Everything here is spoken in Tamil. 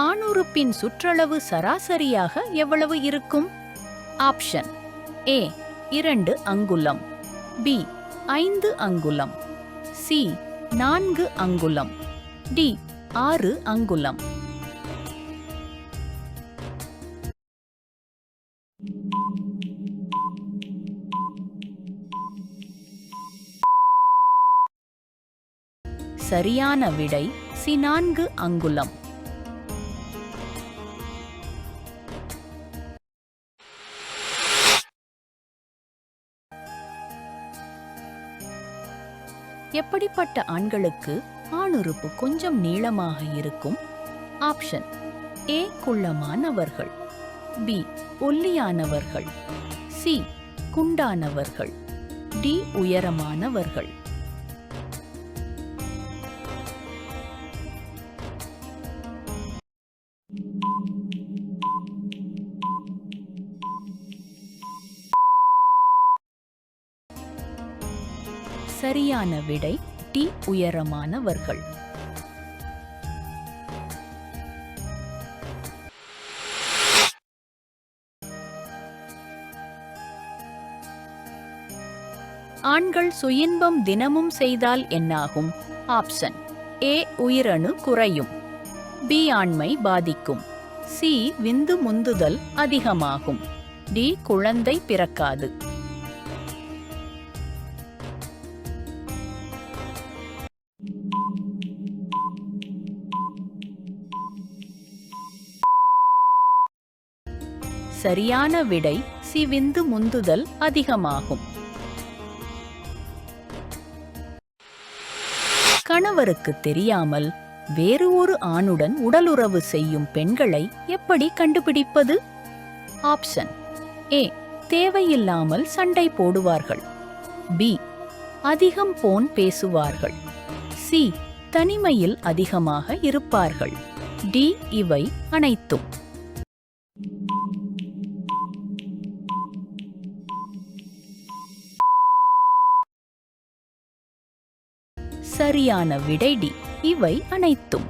ஆணுறுப்பின் சுற்றளவு சராசரியாக எவ்வளவு இருக்கும்? ஆப்ஷன் ஏ 2 அங்குலம், பி 5 அங்குலம், சி 4 அங்குலம், டி 6 அங்குலம். சரியான விடை சி 4 அங்குலம். எப்படிப்பட்ட ஆண்களுக்கு ஆணுறுப்பு கொஞ்சம் நீளமாக இருக்கும்? ஆப்ஷன் ஏ குள்ளமானவர்கள், பி ஒல்லியானவர்கள், சி குண்டானவர்கள், டி உயரமானவர்கள். சரியான விடை டி உயரமானவர்கள். ஆண்கள் சுயின்பம் தினமும் செய்தால் என்னாகும்? ஆப்ஷன் ஏ உயிரணு குறையும், பி ஆண்மை பாதிக்கும், சி விந்து முந்துதல் அதிகமாகும், டி குழந்தை பிறக்காது. சரியான விடை சி விந்து முந்துதல் அதிகமாகும். கணவருக்கு தெரியாமல் வேறு ஒரு ஆணுடன் உடலுறவு செய்யும் பெண்களை எப்படி கண்டுபிடிப்பது? ஆப்ஷன் ஏ தேவையில்லாமல் சண்டை போடுவார்கள், பி அதிகம் போன் பேசுவார்கள், சி தனிமையில் அதிகமாக இருப்பார்கள், டி இவை அனைத்தும். சரியான விடை டி இவை அனைத்தும்.